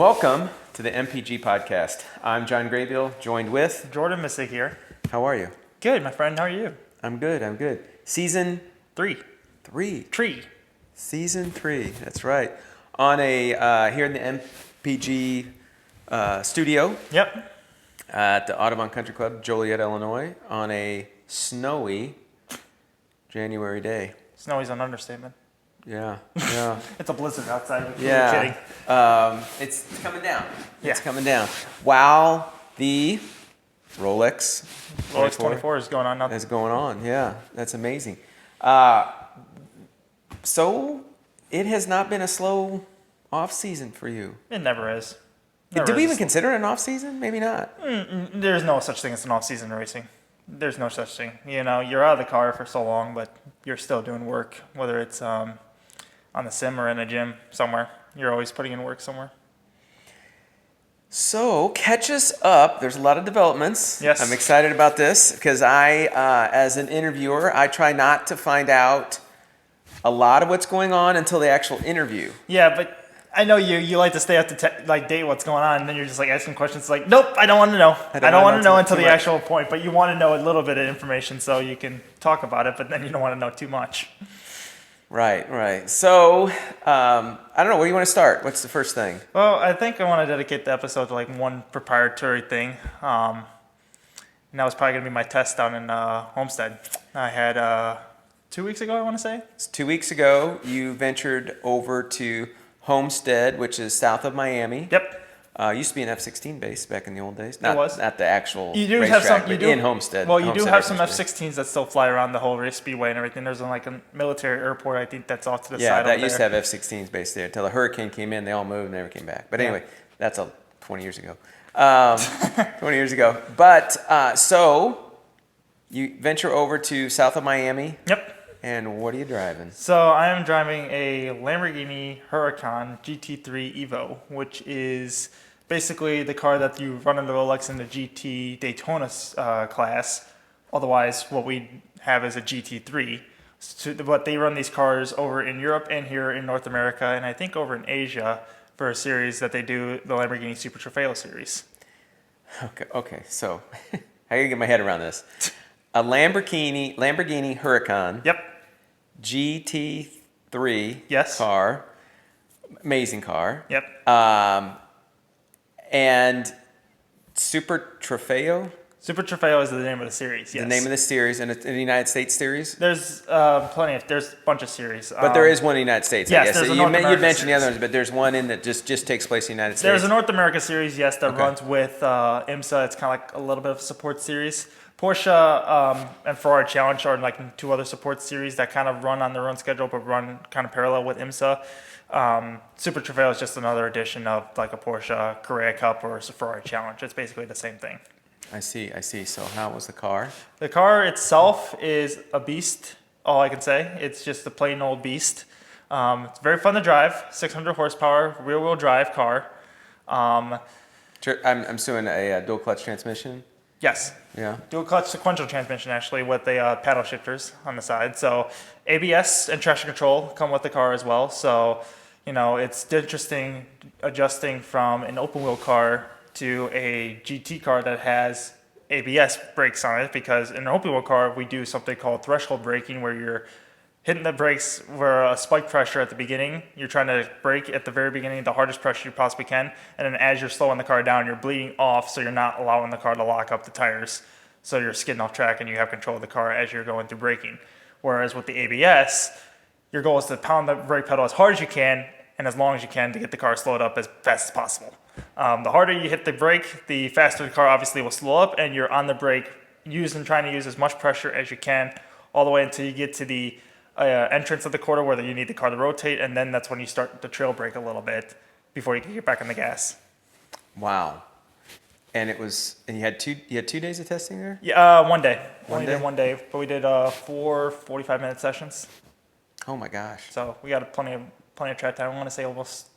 Welcome to the MPG podcast. I'm John Graybill, joined with Jordan Missick here. How are you? Good, my friend. How are you? I'm good. Season 3. Tree. Season 3, that's right. On a, here in the MPG studio Yep. at the Audubon Country Club, Joliet, Illinois, on a snowy January day. Snowy's an understatement. Yeah. It's a blizzard outside. Yeah. Kidding. It's coming down. Yeah. It's coming down. While the Rolex 24 is going on now. is going on. Yeah, that's amazing. So it has not been a slow off season for you. It never is. Did we even consider it an off season? Maybe not. There's no such thing as an off-season racing. There's no such thing. You know, you're out of the car for so long, but you're still doing work, whether it's on the sim or in a gym somewhere. You're always putting in work somewhere. So catch us up. There's a lot of developments. Yes. I'm excited about this because I, as an interviewer, I try not to find out a lot of what's going on until the actual interview. Yeah, but I know you like to stay up to date what's going on, and then you're just like asking questions like, nope, I don't want to know. I don't want to know until the actual point, but you want to know a little bit of information so you can talk about it, but then you don't want to know too much. Right. So, I don't know, where do you want to start? What's the first thing? Well, I think I want to dedicate the episode to like one proprietary thing. And that was probably going to be my test down in Homestead. I had 2 weeks ago, I want to say. So 2 weeks ago, you ventured over to Homestead, which is south of Miami. Yep. Used to be an F-16 base back in the old days. It was. Not the actual You do racetrack, have some. but You do in Homestead. Well, you Homestead do have some Air Force Base. F-16s that still fly around the whole race speedway and everything. There's like a military airport. I think that's off to the side. Yeah, that over used to there. have F-16s based there until a hurricane came in. They all moved and never came back. But anyway, that's 20 years ago. 20 years ago. But so you venture over to south of Miami. Yep. And what are you driving? So I am driving a Lamborghini Huracan GT3 Evo, which is basically the car that you run in the Rolex in the GT Daytona class. Otherwise, what we have is a GT3. But they run these cars over in Europe and here in North America, and I think over in Asia for a series that they do, the Lamborghini Super Trofeo series. Okay. So I gotta get my head around this. A Lamborghini Huracan. Yep. GT3 Yes. car, amazing car. Yep. And Super Trofeo, Super Trofeo is the name of the series. Yes. the name of the series, and it's in the United States series. There's there's a bunch of series. But there is one in the United States, I yes, guess. there's So a you North mentioned America the other series. ones, but there's one in that just takes place in the United States. There's a North America series, yes, that Okay. runs with IMSA. It's kind of like a little bit of a support series. Porsche and Ferrari Challenge are like two other support series that kind of run on their own schedule, but run kind of parallel with IMSA. Super Trofeo is just another edition of like a Porsche Carrera Cup or a Ferrari Challenge. It's basically the same thing. I see. So how was the car? The car itself is a beast, all I can say. It's just a plain old beast. It's very fun to drive, 600 horsepower, rear-wheel drive car. I'm assuming a dual clutch transmission. Yes. Yeah. Dual clutch sequential transmission actually with the paddle shifters on the side. So ABS and traction control come with the car as well. So, you know, it's interesting adjusting from an open wheel car to a GT car that has ABS brakes on it, because in an open wheel car we do something called threshold braking, where you're hitting the brakes where a spike pressure at the beginning. You're trying to brake at the very beginning, the hardest pressure you possibly can. And then as you're slowing the car down, you're bleeding off, so you're not allowing the car to lock up the tires. So you're skidding off track and you have control of the car as you're going through braking. Whereas with the ABS, your goal is to pound the brake pedal as hard as you can and as long as you can to get the car slowed up as fast as possible. The harder you hit the brake, the faster the car obviously will slow up, and you're on the brake trying to use as much pressure as you can all the way until you get to the entrance of the quarter where you need the car to rotate, and then that's when you start to trail brake a little bit before you can get back on the gas. Wow. And you had 2 days of testing there? Yeah, one day. One Only day? did one day, but we did 4 45-minute sessions. Oh my gosh. So we got plenty of track time. I want to say almost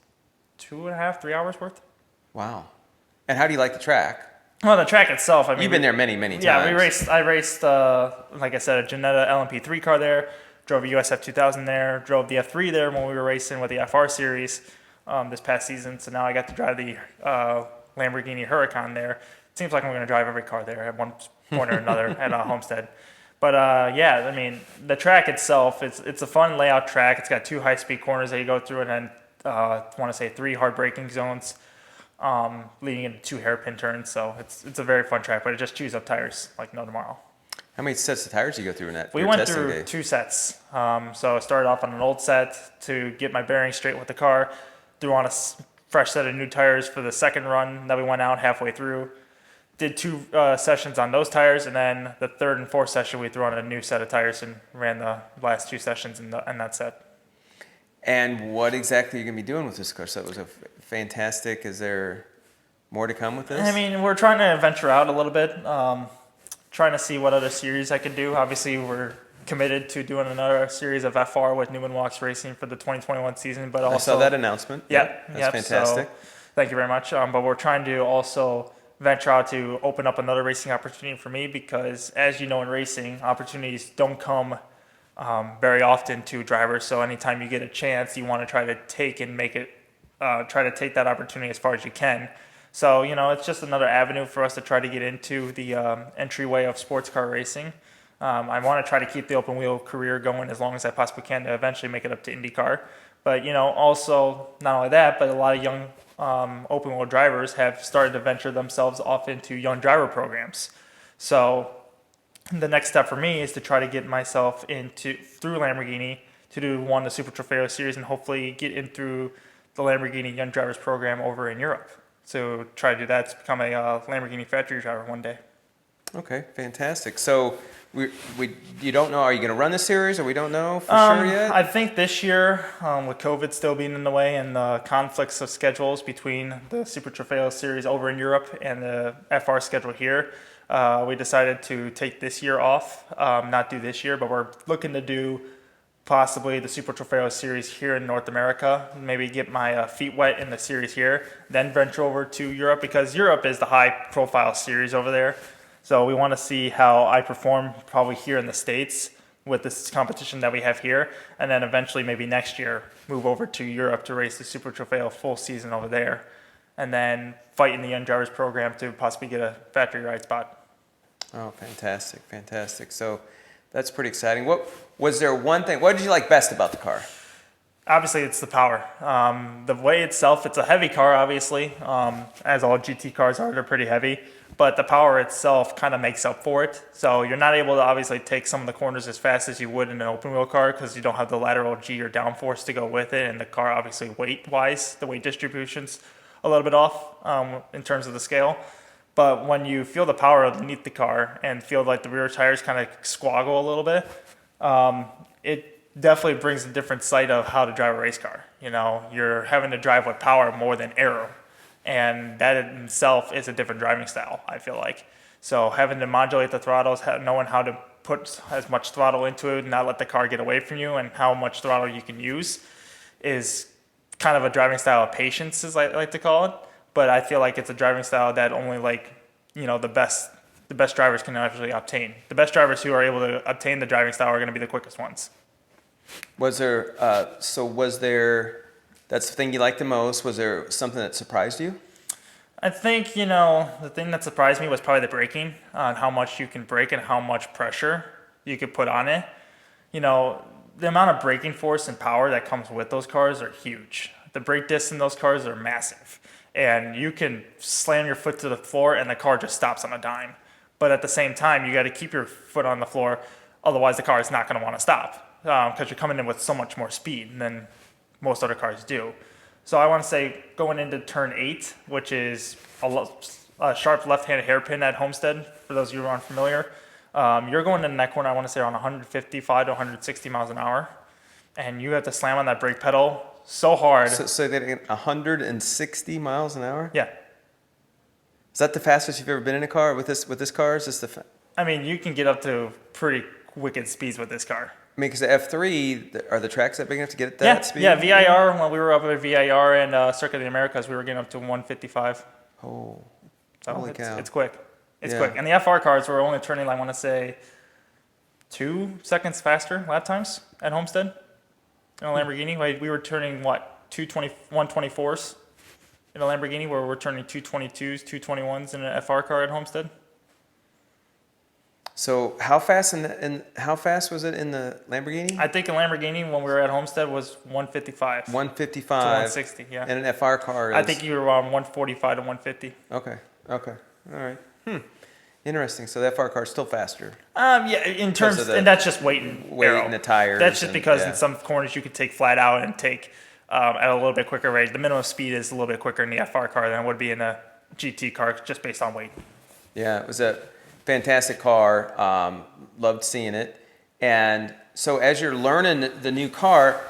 2.5, 3 hours worth. Wow. And how do you like the track? Well, the track itself, I mean, You've been there many times. Yeah, I raced, like I said, a Jannetta LMP3 car there, drove a USF 2000 there, drove the F3 there when we were racing with the FR series. this past season. So now I got to drive the Lamborghini Huracan there. It seems like I'm going to drive every car there at one point or another at Homestead. But yeah, I mean, the track itself, it's a fun layout track. It's got 2 high-speed corners that you go through, and then I want to say 3 hard braking zones leading into 2 hairpin turns. So it's a very fun track, but it just chews up tires like no tomorrow. How many sets of tires do you go through in that? We your went testing through day? 2 sets. So I started off on an old set to get my bearings straight with the car, threw on a fresh set of new tires for the second run that we went out halfway through. Did 2 sessions on those tires, and then the third and fourth session we threw on a new set of tires and ran the last 2 sessions in that set. And what exactly are you going to be doing with this car? So it was a fantastic. Is there more to come with this? I mean, we're trying to venture out a little bit, trying to see what other series I can do. Obviously, we're committed to doing another series of FR with Newman Walks Racing for the 2021 season, but also... I saw that announcement. That's fantastic. So, thank you very much. But we're trying to also venture out to open up another racing opportunity for me, because as you know, in racing, opportunities don't come very often to drivers. So anytime you get a chance, you want to try to take and make it, try to take that opportunity as far as you can. So, you know, it's just another avenue for us to try to get into the entryway of sports car racing. I want to try to keep the open wheel career going as long as I possibly can to eventually make it up to IndyCar. But, you know, also not only that, but a lot of young open wheel drivers have started to venture themselves off into young driver programs. So the next step for me is to try to get myself through Lamborghini to do the Super Trofeo series, and hopefully get in through the Lamborghini Young Drivers program over in Europe. So try to do that to become a Lamborghini factory driver one day. Okay, fantastic. So you don't know, are you going to run the series, or we don't know for sure yet? I think this year, with COVID still being in the way and the conflicts of schedules between the Super Trofeo series over in Europe and the FR schedule here, we decided to take this year off, not do this year, but we're looking to do possibly the Super Trofeo series here in North America, maybe get my feet wet in the series here, then venture over to Europe, because Europe is the high-profile series over there. So we want to see how I perform probably here in the States with this competition that we have here, and then eventually maybe next year move over to Europe to race the Super Trofeo full season over there, and then fight in the Young Drivers program to possibly get a factory ride spot. Oh, fantastic, fantastic. So that's pretty exciting. Was there one thing, what did you like best about the car? Obviously, it's the power. The way itself, it's a heavy car, obviously, as all GT cars are, they're pretty heavy, but the power itself kind of makes up for it. So you're not able to obviously take some of the corners as fast as you would in an open wheel car, because you don't have the lateral G or downforce to go with it, and the car obviously weight-wise, the weight distribution's a little bit off in terms of the scale. But when you feel the power underneath the car and feel like the rear tires kind of squaggle a little bit, it definitely brings a different sight of how to drive a race car. You know, you're having to drive with power more than aero, and that in itself is a different driving style, I feel like. So having to modulate the throttles, knowing how to put as much throttle into it, not let the car get away from you, and how much throttle you can use is kind of a driving style of patience, as I like to call it. But I feel like it's a driving style that only, like, you know, the best drivers can actually obtain. The best drivers who are able to obtain the driving style are going to be the quickest ones. Was there, that's the thing you liked the most, was there something that surprised you? I think, you know, the thing that surprised me was probably the braking, on how much you can brake and how much pressure you could put on it. You know, the amount of braking force and power that comes with those cars are huge. The brake discs in those cars are massive. And you can slam your foot to the floor and the car just stops on a dime. But at the same time, you got to keep your foot on the floor, otherwise the car is not going to want to stop, because you're coming in with so much more speed than most other cars do. So I want to say going into turn 8, which is a sharp left-handed hairpin at Homestead, for those of you who aren't familiar, you're going in that corner, I want to say around 155 to 160 miles an hour, and you have to slam on that brake pedal so hard. So they get 160 miles an hour? Yeah. Is that the fastest you've ever been in a car with this car? Is this I mean, you can get up to pretty wicked speeds with this car. I mean, because the F3, are the tracks that big enough to get at that speed? Yeah, VIR, when we were up at VIR and Circuit of the Americas, we were getting up to 155. Oh, so holy cow. It's quick. It's quick. And the FR cars were only turning, I want to say, 2 seconds faster lap times at Homestead in a Lamborghini. Like, we were turning, 2 124s in a Lamborghini, where we're turning 222s, 221s in an FR car at Homestead. So how fast how fast was it in the Lamborghini? I think a Lamborghini when we were at Homestead was 155 to 155. 160. Yeah, And an FR car is. I think you were around 145 to 150. Okay. Okay. All right. Interesting. So the FR car is still faster. Yeah, in terms, of the and that's just weight and weight aero. and the tires. That's just and- because yeah. in some corners you could take flat out and take at a little bit quicker rate. The minimum speed is a little bit quicker in the FR car than it would be in a GT car, just based on weight. Yeah, it was a fantastic car. Loved seeing it. And so as you're learning the new car,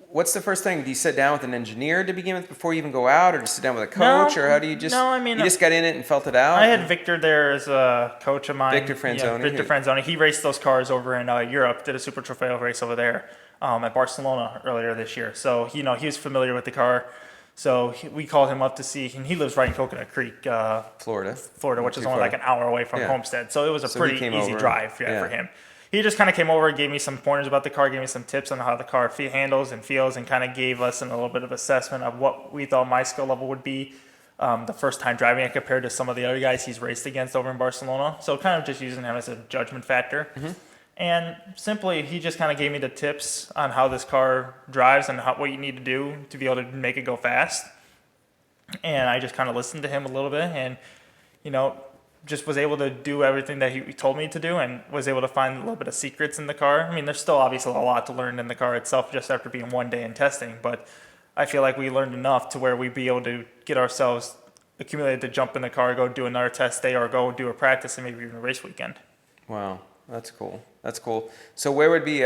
what's the first thing? Do you sit down with an engineer to begin with before you even go out, or do you sit down with a coach, or how do you just? No, I mean, you just got in it and felt it out. I had Victor there as a coach of mine. Victor Franzoni. Yeah, Victor Franzoni. He raced those cars over in Europe. Did a Super Trofeo race over there at Barcelona earlier this year. So he was familiar with the car. So we called him up to see, and he lives right in Coconut Creek, Florida, which is Too only far. like an hour away from Yeah. Homestead. So it was a So he pretty came easy over. drive for him. He just kind of came over and gave me some pointers about the car, gave me some tips on how the car handles and feels, and kind of gave us a little bit of assessment of what we thought my skill level would be the first time driving it compared to some of the other guys he's raced against over in Barcelona. So kind of just using him as a judgment factor. Mm-hmm. And simply, he just kind of gave me the tips on how this car drives and what you need to do to be able to make it go fast. And I just kind of listened to him a little bit and, just was able to do everything that he told me to do, and was able to find a little bit of secrets in the car. I mean, there's still obviously a lot to learn in the car itself just after being one day in testing, but I feel like we learned enough to where we'd be able to get ourselves accumulated to jump in the car, go do another test day, or go do a practice and maybe even a race weekend. Wow, that's cool. That's cool. So where would be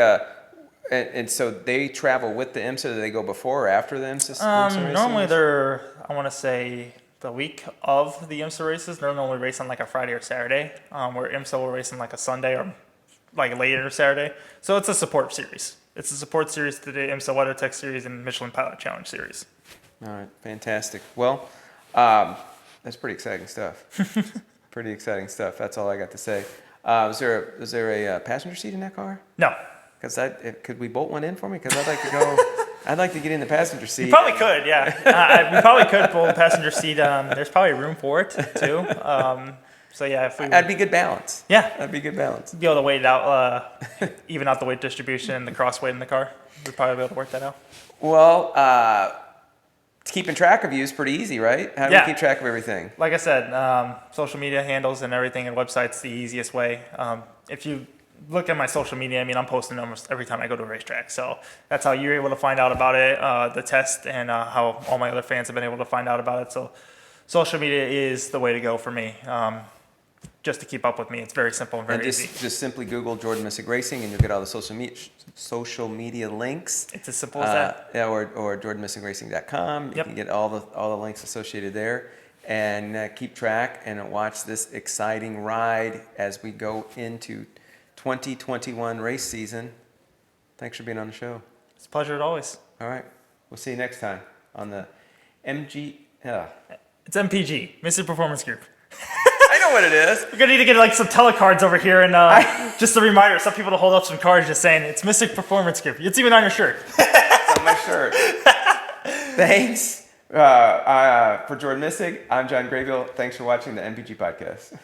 and so they travel with the IMSA? Do they go before or after the IMSA races? Normally they're, I want to say, the week of the IMSA races. They're normally racing like a Friday or Saturday, where IMSA will race on like a Sunday or like later Saturday. So it's a support series. It's a support series to the IMSA WeatherTech series and Michelin Pilot Challenge series. All right, fantastic. Well, that's pretty exciting stuff. Pretty exciting stuff. That's all I got to say. Was there a passenger seat in that car? No. Because could we bolt one in for me? Because I'd like to go. I'd like to get in the passenger seat. You probably could, yeah. We probably could pull the passenger seat. There's probably room for it too. So yeah, if we That'd be good balance. yeah, That'd be good balance. be able to weight it out, even out the weight distribution and the cross weight in the car. We'd probably be able to work that out. Well, keeping track of you is pretty easy, right? How do Yeah. we keep track of everything? Like I said, social media handles and everything, and website's the easiest way. If you look at my social media, I mean, I'm posting almost every time I go to a racetrack. So that's how you're able to find out about it, the test, and how all my other fans have been able to find out about it. So social media is the way to go for me. Just to keep up with me, it's very simple and very And easy. just simply Google Jordan Missick Racing, and you'll get all the social media links. It's as simple as that. Yeah, or jordanmissickracing.com. You Yep. can get all the links associated there, and keep track and watch this exciting ride as we go into 2021 race season. Thanks for being on the show. It's a pleasure as always. All right, we'll see you next time on the MG. It's MPG, Mr. Performance Group. I know what it is. We're gonna need to get like some telecards over here, and just a reminder, some people to hold up some cards just saying it's Mystic Performance Group. It's even on your shirt. It's on my shirt. Thanks for Jordan Missick. I'm John Graybill. Thanks for watching the MPG podcast.